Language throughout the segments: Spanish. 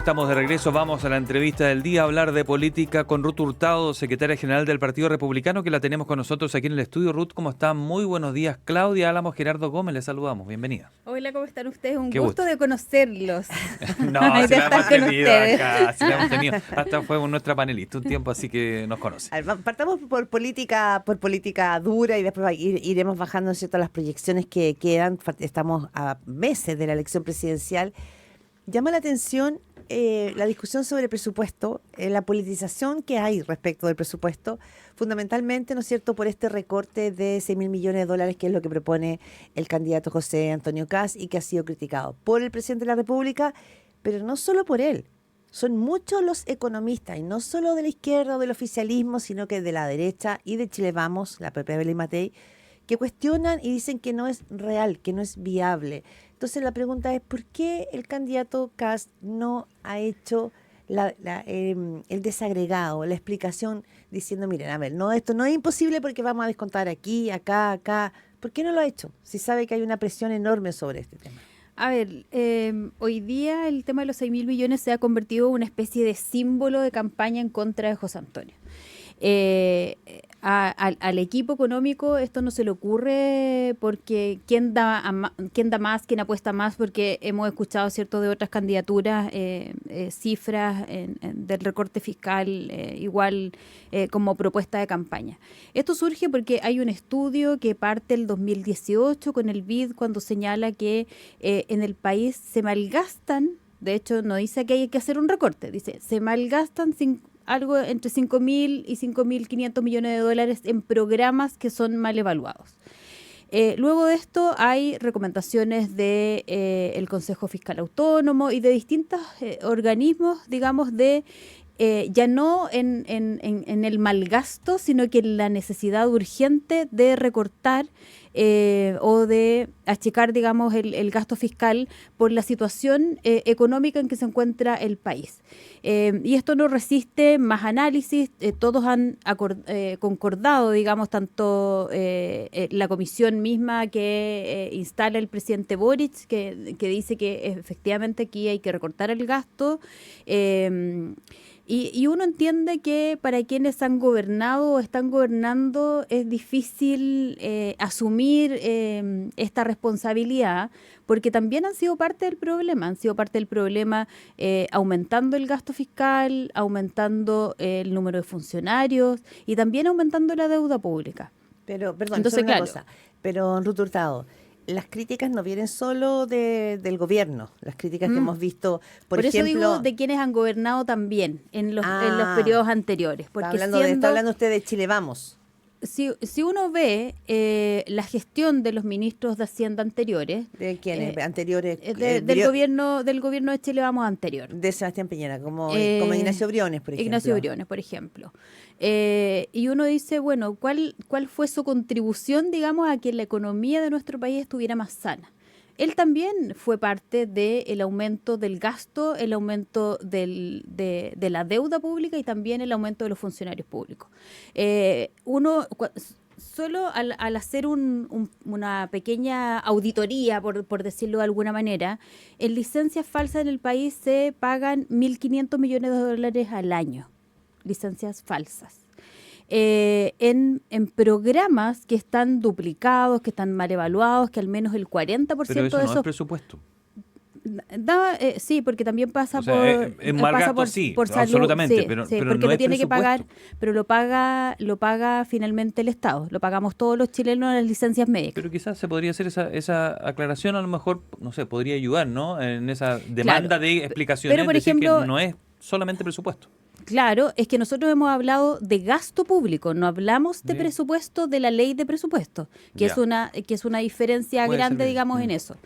Estamos de regreso, vamos a la entrevista del día, a hablar de política con Ruth Hurtado, secretaria general del Partido Republicano, que la tenemos con nosotros aquí en el estudio. Ruth, ¿cómo está? Muy buenos días. Claudia Álamos, Gerardo Gómez, les saludamos. Bienvenida. Hola, ¿cómo están ustedes? Un Qué gusto de conocerlos. No, si la hemos tenido ustedes. acá, si la hemos tenido. Hasta fue nuestra panelista un tiempo, así que nos conoce. A ver, partamos por política dura y después iremos bajando, ¿cierto?, las proyecciones que quedan. Estamos a meses de la elección presidencial. Llama la atención la discusión sobre el presupuesto, la politización que hay respecto del presupuesto, fundamentalmente, ¿no es cierto?, por este recorte de 6.000 millones de dólares, que es lo que propone el candidato José Antonio Kast y que ha sido criticado por el presidente de la República, pero no solo por él. Son muchos los economistas, y no solo de la izquierda o del oficialismo, sino que de la derecha y de Chile Vamos, la PP Belén Matei, que cuestionan y dicen que no es real, que no es viable. Entonces la pregunta es, ¿por qué el candidato Kast no ha hecho el desagregado, la explicación, diciendo, miren, a ver, no, esto no es imposible porque vamos a descontar aquí, acá, acá? ¿Por qué no lo ha hecho? Si sabe que hay una presión enorme sobre este tema. A ver, hoy día el tema de los 6.000 millones se ha convertido en una especie de símbolo de campaña en contra de José Antonio. Al equipo económico esto no se le ocurre porque quién da más, quién apuesta más, porque hemos escuchado, cierto, de otras candidaturas cifras del recorte fiscal igual como propuesta de campaña. Esto surge porque hay un estudio que parte el 2018 con el BID, cuando señala que en el país se malgastan, de hecho no dice que hay que hacer un recorte, dice se malgastan algo entre 5.000 y 5.500 millones de dólares en programas que son mal evaluados. Luego de esto hay recomendaciones de el Consejo Fiscal Autónomo y de distintos organismos, digamos, de ya no en el malgasto, sino que en la necesidad urgente de recortar o de achicar, digamos, el gasto fiscal por la situación económica en que se encuentra el país. Y esto no resiste más análisis, todos han concordado, digamos, tanto la comisión misma que instala el presidente Boric, que dice que efectivamente aquí hay que recortar el gasto, y uno entiende que para quienes han gobernado o están gobernando es difícil asumir esta responsabilidad, porque también han sido parte del problema, aumentando el gasto fiscal, aumentando el número de funcionarios y también aumentando la deuda pública. Pero, perdón, entonces, una cosa, pero Ruth Hurtado, las críticas no vienen solo del gobierno, las críticas que hemos visto, por ejemplo... eso digo de quienes han gobernado también en los periodos anteriores. Porque está hablando usted de Chile Vamos. Si uno ve la gestión de los ministros de Hacienda anteriores... ¿De quiénes? Anteriores. Del gobierno de Chile Vamos anterior. De Sebastián Piñera, como Ignacio Briones, por ejemplo. Ignacio Briones, por ejemplo. Y uno dice, bueno, ¿cuál fue su contribución, digamos, a que la economía de nuestro país estuviera más sana? Él también fue parte del aumento del gasto, el aumento de la deuda pública y también el aumento de los funcionarios públicos. Solo al hacer una pequeña auditoría, por decirlo de alguna manera, en licencias falsas en el país se pagan 1.500 millones de dólares al año. Licencias falsas. En programas que están duplicados, que están mal evaluados, que al menos el 40% Pero eso de no esos... es presupuesto. Sí, porque también pasa por salud, absolutamente, pero porque no lo es tiene que pagar, presupuesto. pero lo paga finalmente el Estado, lo pagamos todos los chilenos en las licencias médicas. Pero quizás se podría hacer esa aclaración, a lo mejor, no sé, podría ayudar, ¿no? En esa demanda de explicaciones, pero por decir ejemplo, que no es solamente presupuesto. Claro, es que nosotros hemos hablado de gasto público, no hablamos de presupuesto, de la ley de presupuesto, que es una diferencia grande, digamos, en eso.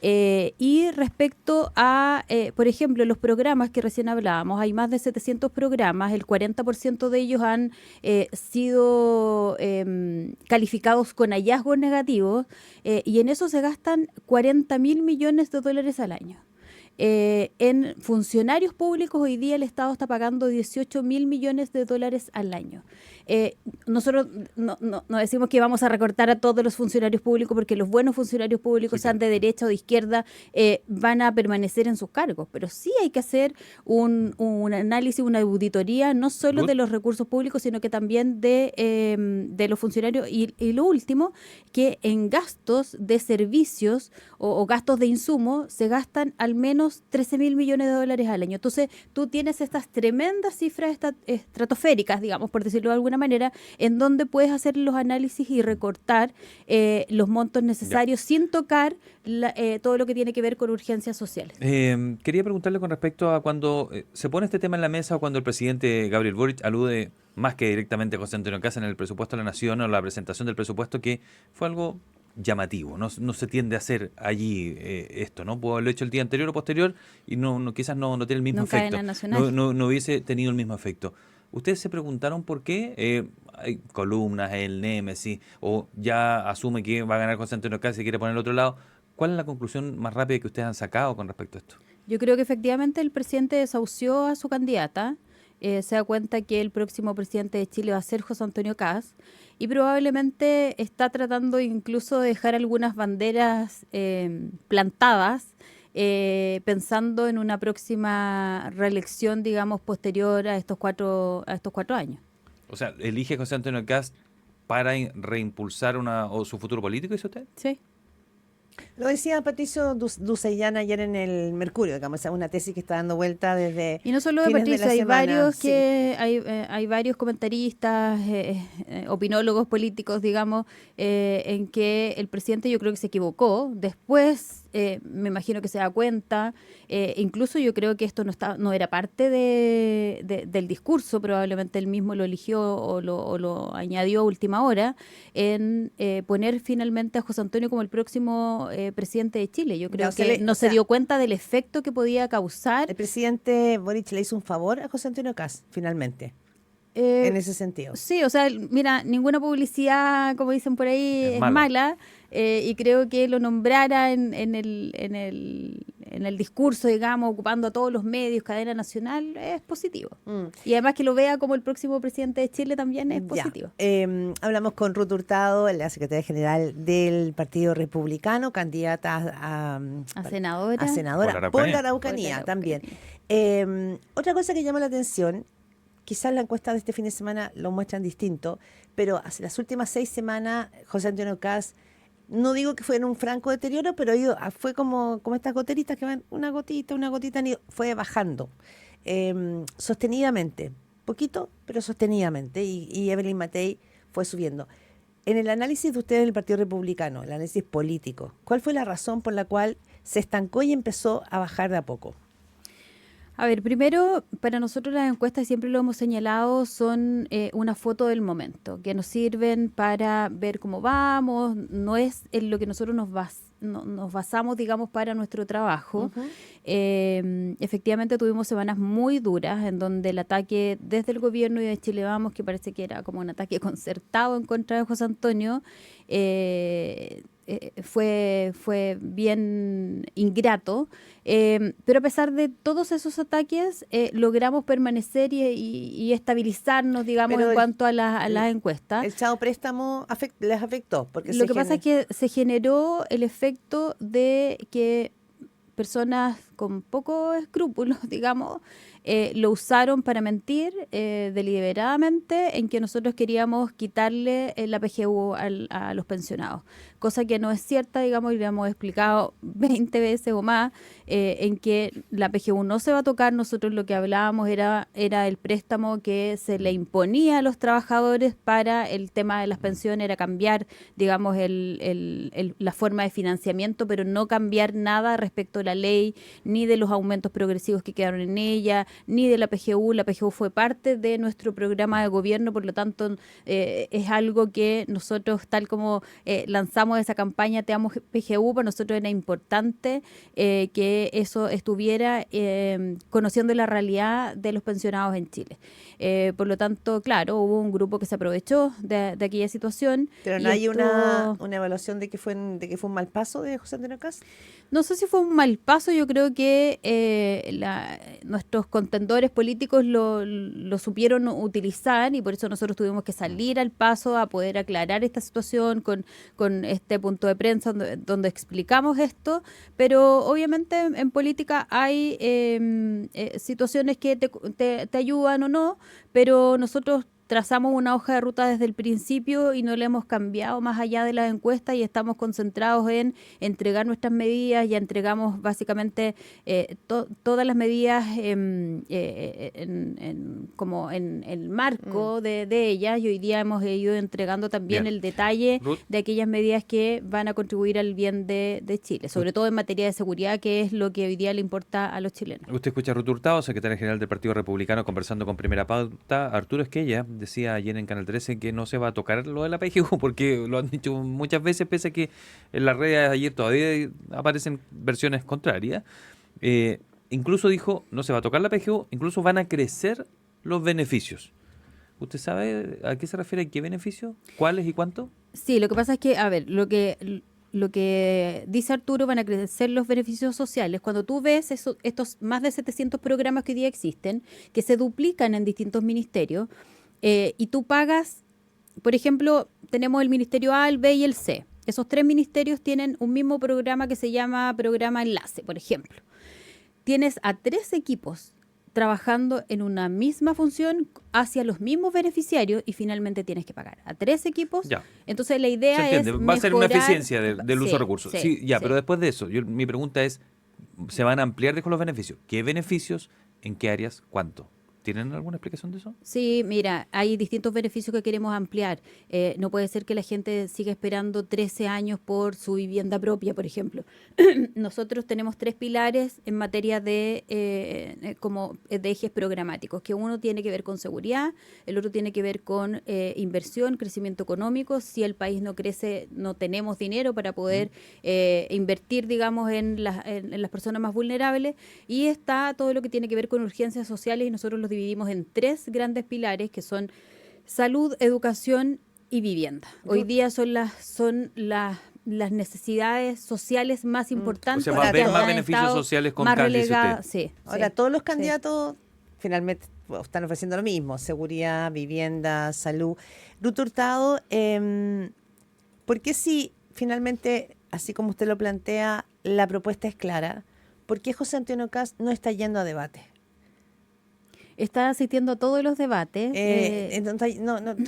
Y respecto a, por ejemplo, los programas que recién hablábamos, hay más de 700 programas, el 40% de ellos han sido calificados con hallazgos negativos, y en eso se gastan 40.000 millones de dólares al año. En funcionarios públicos hoy día el Estado está pagando 18.000 millones de dólares al año. Nosotros no decimos que vamos a recortar a todos los funcionarios públicos porque los buenos funcionarios públicos, sean de derecha o de izquierda, van a permanecer en sus cargos, pero sí hay que hacer un análisis, una auditoría, no solo de los recursos públicos, sino que también de los funcionarios. Y lo último, que en gastos de servicios o gastos de insumo se gastan al menos 13.000 millones de dólares al año. Entonces, tú tienes estas tremendas cifras estratosféricas, digamos, por decirlo de alguna manera, en donde puedes hacer los análisis y recortar los montos necesarios sin tocar todo lo que tiene que ver con urgencias sociales. Quería preguntarle con respecto a cuando se pone este tema en la mesa o cuando el presidente Gabriel Boric alude más que directamente a José Antonio Kast en el presupuesto de la Nación o la presentación del presupuesto, que fue algo llamativo, no se tiende a hacer allí esto, ¿no? Puedo haberlo hecho el día anterior o posterior y quizás no tiene el mismo efecto. No hubiese tenido el mismo efecto. ¿Ustedes se preguntaron por qué? Hay columnas, el Némesis, o ya asume que va a ganar José Antonio Kast y quiere poner el otro lado. ¿Cuál es la conclusión más rápida que ustedes han sacado con respecto a esto? Yo creo que efectivamente el presidente desahució a su candidata. Se da cuenta que el próximo presidente de Chile va a ser José Antonio Kast y probablemente está tratando incluso de dejar algunas banderas plantadas, pensando en una próxima reelección, digamos, posterior a estos cuatro años. O sea, ¿elige José Antonio Kast para reimpulsar su futuro político, dice usted? Sí. Lo decía Patricio Ducellán ayer en el Mercurio, digamos, es una tesis que está dando vuelta desde. Y no solo de Patricio, hay varios comentaristas, opinólogos políticos, digamos, en que el presidente yo creo que se equivocó. Después me imagino que se da cuenta, incluso yo creo que esto no era parte del discurso, probablemente él mismo lo eligió o lo añadió a última hora, en poner finalmente a José Antonio como el próximo presidente de Chile. Yo creo que no se dio cuenta del efecto que podía causar. El presidente Boric le hizo un favor a José Antonio Kast, finalmente. En ese sentido. Sí, o sea, mira, ninguna publicidad, como dicen por ahí, es mala. Y creo que lo nombrara en el discurso, digamos, ocupando a todos los medios, cadena nacional, es positivo. Y además que lo vea como el próximo presidente de Chile también es positivo. Hablamos con Ruth Hurtado, la secretaria general del Partido Republicano, candidata a senadora por la Araucanía también. Otra cosa que llama la atención, quizás la encuesta de este fin de semana lo muestran distinto, pero hace las últimas 6 semanas José Antonio Kast, no digo que fue en un franco deterioro, pero fue como estas goteritas que van una gotita, fue bajando sostenidamente, poquito, pero sostenidamente, y Evelyn Matei fue subiendo. En el análisis de ustedes del Partido Republicano, el análisis político, ¿cuál fue la razón por la cual se estancó y empezó a bajar de a poco? A ver, primero, para nosotros las encuestas, siempre lo hemos señalado, son una foto del momento, que nos sirven para ver cómo vamos, no es en lo que nosotros nos basamos, digamos, para nuestro trabajo. Uh-huh. Efectivamente tuvimos semanas muy duras en donde el ataque desde el gobierno y de Chile Vamos, que parece que era como un ataque concertado en contra de José Antonio, fue bien ingrato, pero a pesar de todos esos ataques logramos permanecer y estabilizarnos, digamos, pero en cuanto a las encuestas. ¿El chao préstamo les afectó? Porque lo que pasa es que se generó el efecto de que personas con pocos escrúpulos, digamos, lo usaron para mentir deliberadamente en que nosotros queríamos quitarle la PGU a los pensionados, cosa que no es cierta, digamos, y le hemos explicado 20 veces o más, en que la PGU no se va a tocar. Nosotros lo que hablábamos era el préstamo que se le imponía a los trabajadores para el tema de las pensiones, era cambiar, digamos, la forma de financiamiento, pero no cambiar nada respecto a la ley, ni de los aumentos progresivos que quedaron en ella, ni de la PGU. La PGU fue parte de nuestro programa de gobierno, por lo tanto es algo que nosotros, tal como lanzamos esa campaña Te Amo PGU, para nosotros era importante que eso estuviera conociendo la realidad de los pensionados en Chile. Por lo tanto, claro, hubo un grupo que se aprovechó de aquella situación. Pero no hay una evaluación de que fue un mal paso de José Antonio Kast. No sé si fue un mal paso, yo creo que nuestros contendores políticos lo supieron utilizar y por eso nosotros tuvimos que salir al paso a poder aclarar esta situación con este punto de prensa donde explicamos esto, pero obviamente en política hay situaciones que te ayudan o no, pero nosotros trazamos una hoja de ruta desde el principio y no la hemos cambiado más allá de las encuestas y estamos concentrados en entregar nuestras medidas. Ya entregamos básicamente todas las medidas como en el marco de ellas, y hoy día hemos ido entregando también el detalle Ruth, de aquellas medidas que van a contribuir al bien de Chile, sobre todo en materia de seguridad, que es lo que hoy día le importa a los chilenos. usted escucha a Ruth Hurtado, secretaria general del Partido Republicano, conversando con Primera Pauta. Arturo Esquella decía ayer en Canal 13 que no se va a tocar lo de la PGU, porque lo han dicho muchas veces, pese a que en las redes ayer todavía aparecen versiones contrarias. Incluso dijo, no se va a tocar la PGU, incluso van a crecer los beneficios. ¿Usted sabe a qué se refiere? ¿Qué beneficios? ¿Cuáles y cuánto? Sí, lo que pasa es que, a ver, lo que dice Arturo, van a crecer los beneficios sociales. Cuando tú ves estos más de 700 programas que hoy día existen, que se duplican en distintos ministerios, y tú pagas, por ejemplo, tenemos el Ministerio A, el B y el C. Esos 3 ministerios tienen un mismo programa que se llama Programa Enlace, por ejemplo. Tienes a 3 equipos trabajando en una misma función hacia los mismos beneficiarios y finalmente tienes que pagar a 3 equipos. Ya. Entonces la idea Se entiende, es va a ser una mejorar- eficiencia del uso de recursos. Sí, ya, sí. pero después de eso, mi pregunta es, ¿se van a ampliar los beneficios? ¿Qué beneficios? ¿En qué áreas? ¿Cuánto? ¿Tienen alguna explicación de eso? Sí, mira, hay distintos beneficios que queremos ampliar. No puede ser que la gente siga esperando 13 años por su vivienda propia, por ejemplo. Nosotros tenemos 3 pilares en materia de ejes programáticos, que uno tiene que ver con seguridad, el otro tiene que ver con inversión, crecimiento económico. Si el país no crece, no tenemos dinero para poder invertir, digamos, en las personas más vulnerables. Y está todo lo que tiene que ver con urgencias sociales, y nosotros los dividimos en 3 grandes pilares, que son salud, educación y vivienda. Hoy día son las necesidades sociales más importantes. O sea, va a haber que más han beneficios estado sociales con más cada, dice usted. relegadas. Sí, Ahora, sí. todos los candidatos finalmente están ofreciendo lo mismo: seguridad, vivienda, salud. Ruth Hurtado, ¿por qué si finalmente, así como usted lo plantea, la propuesta es clara, por qué José Antonio Kast no está yendo a debate? Está asistiendo a todos los debates.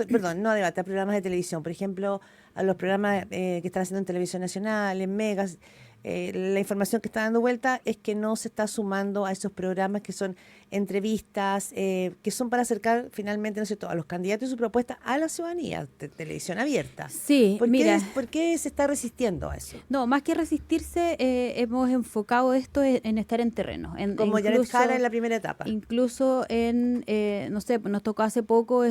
Perdón, no a debate, a programas de televisión. Por ejemplo, a los programas que están haciendo en Televisión Nacional, en Megas. La información que está dando vuelta es que no se está sumando a esos programas que son entrevistas, que son para acercar finalmente, ¿no es cierto?, a los candidatos y su propuesta a la ciudadanía, televisión abierta. Sí, mira. ¿Por qué se está resistiendo a eso? No, más que resistirse, hemos enfocado esto en estar en terreno. Como Janet Jara en la primera etapa. Incluso no sé, nos tocó hace poco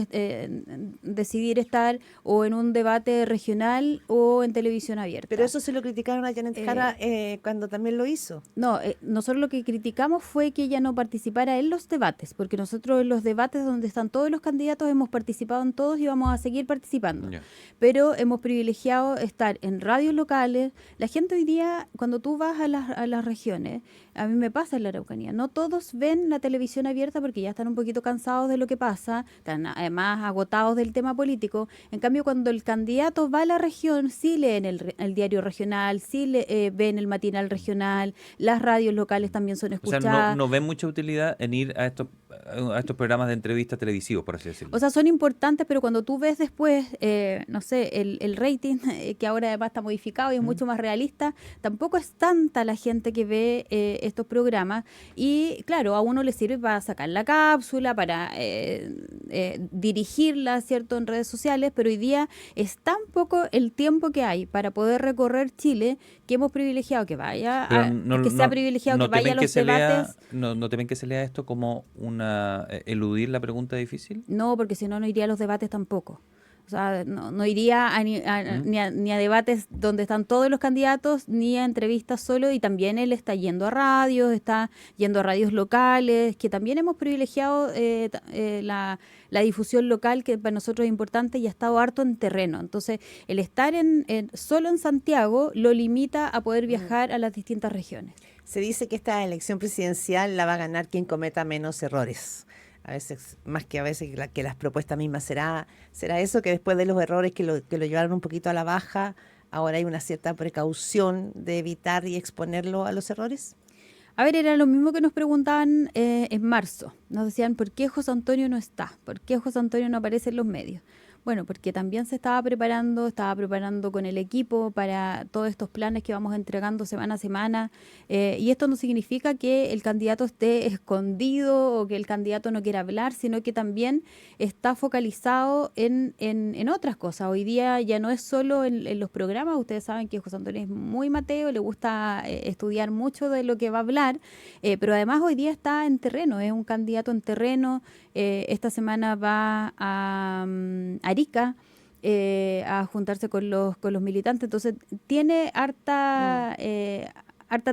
decidir estar o en un debate regional o en televisión abierta. Pero eso se lo criticaron a Janet Jara cuando también lo hizo. No, nosotros lo que criticamos fue que ella no participara en los debates, porque nosotros en los debates donde están todos los candidatos hemos participado en todos y vamos a seguir participando. Ya. Pero hemos privilegiado estar en radios locales. La gente hoy día, cuando tú vas a las regiones, a mí me pasa en la Araucanía, no todos ven la televisión abierta porque ya están un poquito cansados de lo que pasa, están además agotados del tema político. En cambio, cuando el candidato va a la región, sí leen el diario regional, sí ven el matinal regional, las radios locales también son O escuchadas. sea, no ven mucha utilidad en ir a estos programas de entrevistas televisivos, por así decirlo. O sea, son importantes, pero cuando tú ves después, no sé, el rating, que ahora además está modificado y es mucho más realista, tampoco es tanta la gente que ve estos programas. Y claro, a uno le sirve para sacar la cápsula, para dirigirla, ¿cierto?, en redes sociales, pero hoy día es tan poco el tiempo que hay para poder recorrer Chile, que hemos privilegiado que vaya, sea privilegiado que vaya a los debates. ¿No temen que se lea esto como eludir la pregunta difícil? No, porque si no, no iría a los debates tampoco. O sea, no iría ni a debates donde están todos los candidatos, ni a entrevistas solo, y también él está yendo a radios, está yendo a radios locales, que también hemos privilegiado la difusión local, que para nosotros es importante, y ha estado harto en terreno. Entonces, el estar solo en Santiago lo limita a poder viajar a las distintas regiones. Se dice que esta elección presidencial la va a ganar quien cometa menos errores. A veces, más que a veces que las propuestas mismas. ¿Será eso, que después de los errores que lo llevaron un poquito a la baja, ahora hay una cierta precaución de evitar y exponerlo a los errores? A ver, era lo mismo que nos preguntaban en marzo. Nos decían, ¿por qué José Antonio no está? ¿Por qué José Antonio no aparece en los medios? Bueno, porque también se estaba preparando con el equipo para todos estos planes que vamos entregando semana a semana, y esto no significa que el candidato esté escondido o que el candidato no quiera hablar, sino que también está focalizado en otras cosas. Hoy día ya no es solo en los programas. Ustedes saben que José Antonio es muy mateo, le gusta estudiar mucho de lo que va a hablar, pero además hoy día está en terreno, es un candidato en terreno. Esta semana va a Arica a juntarse con los militantes, entonces tiene harta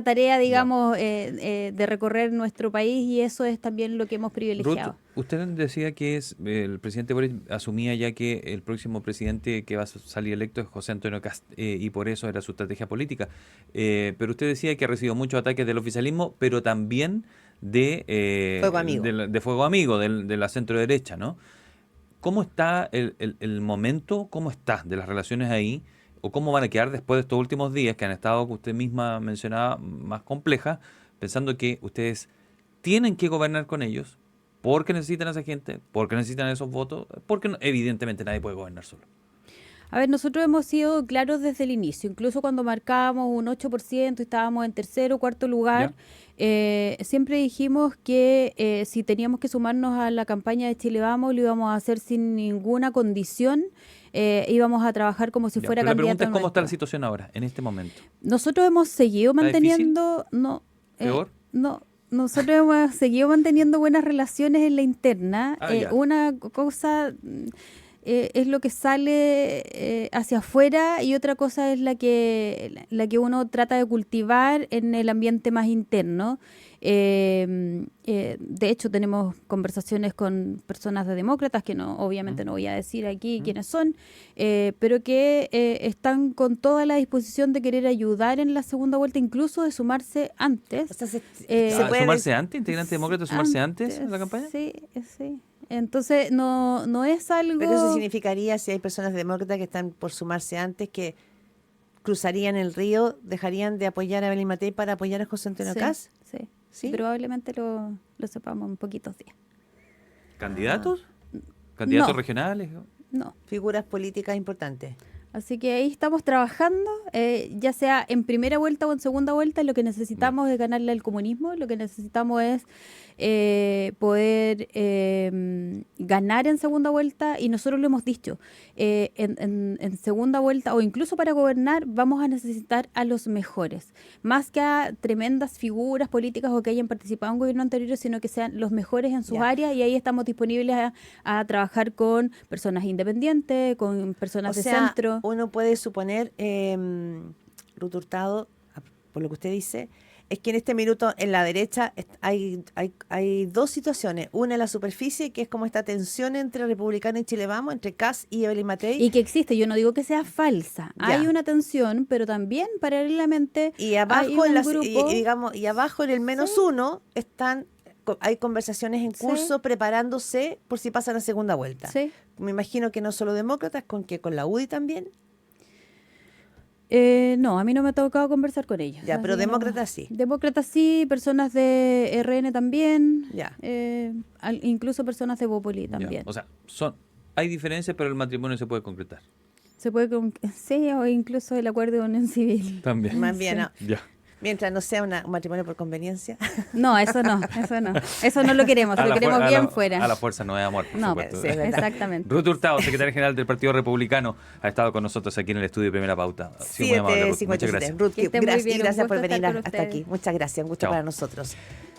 tarea, digamos, de recorrer nuestro país, y eso es también lo que hemos privilegiado. Ruth, usted decía que el presidente Boric asumía ya que el próximo presidente que va a salir electo es José Antonio Kast, y por eso era su estrategia política, pero usted decía que ha recibido muchos ataques del oficialismo, pero también de Fuego Amigo, de Fuego Amigo, de la centro derecha, ¿no? ¿Cómo está el momento, cómo está de las relaciones ahí, o cómo van a quedar después de estos últimos días que han estado, que usted misma mencionaba, más complejas, pensando que ustedes tienen que gobernar con ellos porque necesitan a esa gente, porque necesitan esos votos, porque evidentemente nadie puede gobernar solo? A ver, nosotros hemos sido claros desde el inicio, incluso cuando marcábamos un 8% y estábamos en tercero o cuarto lugar, siempre dijimos que si teníamos que sumarnos a la campaña de Chile Vamos, lo íbamos a hacer sin ninguna condición, íbamos a trabajar como si fuera candidato. La pregunta es cómo está la nuestro. situación ahora, en este momento. Nosotros hemos seguido manteniendo... ¿Peor? No. Nosotros hemos seguido manteniendo buenas relaciones en la interna. Una cosa es lo que sale hacia afuera, y otra cosa es la que uno trata de cultivar en el ambiente más interno. De hecho, tenemos conversaciones con personas de demócratas, que obviamente no voy a decir aquí quiénes son, pero que están con toda la disposición de querer ayudar en la segunda vuelta, incluso de sumarse antes. O sea, ¿se puede ¿sumarse antes? ¿Integrante demócrata sumarse antes en la campaña? Sí. Entonces, no es algo... Pero eso significaría, si hay personas demócratas que están por sumarse antes, que cruzarían el río, dejarían de apoyar a Evelyn Matei para apoyar a José Antonio Kast. Sí, probablemente lo sepamos en poquitos días. ¿Candidatos? ¿Candidatos No. regionales? No. Figuras políticas importantes. Así que ahí estamos trabajando, ya sea en primera vuelta o en segunda vuelta. Lo que necesitamos es ganarle al comunismo, lo que necesitamos es poder ganar en segunda vuelta, y nosotros lo hemos dicho, en segunda vuelta o incluso para gobernar vamos a necesitar a los mejores, más que a tremendas figuras políticas o que hayan participado en gobierno anterior, sino que sean los mejores en sus áreas, y ahí estamos disponibles a trabajar con personas independientes, con personas de centro. Uno puede suponer, Ruth Hurtado, por lo que usted dice, es que en este minuto en la derecha hay dos situaciones. Una en la superficie, que es como esta tensión entre Republicano y Chile Vamos, entre Kast y Evelyn Matei. Y que existe, yo no digo que sea falsa. Ya. Hay una tensión, pero también paralelamente Y abajo, hay un grupo... y abajo en el -1 hay conversaciones en curso preparándose por si pasan a segunda vuelta. Sí. Me imagino que no solo demócratas, con la UDI también. No, a mí no me ha tocado conversar con ellos. Ya, pero Así que demócratas sí. Demócratas sí, personas de RN también. Ya. Incluso personas de Bópoli también. Ya. O sea, hay diferencias, pero el matrimonio se puede concretar. Se puede sí, o incluso el acuerdo de unión civil. También. Más bien, no. Ya. Mientras no sea un matrimonio por conveniencia. No, eso no. Eso no lo queremos, lo queremos bien fuera. A la fuerza no es amor, por supuesto. Sí, exactamente. Ruth Hurtado, secretaria general del Partido Republicano, ha estado con nosotros aquí en el estudio de Primera Pauta. Ha sido muy amable, Ruth. Muchas gracias. Ruth, Que esté muy bien, gracias un por gusto venir estar con hasta ustedes. aquí. Muchas gracias, un gusto Chao. para nosotros.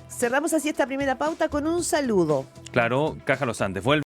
Cerramos así esta primera pauta con un saludo. Claro, Caja Los Andes. Vuelve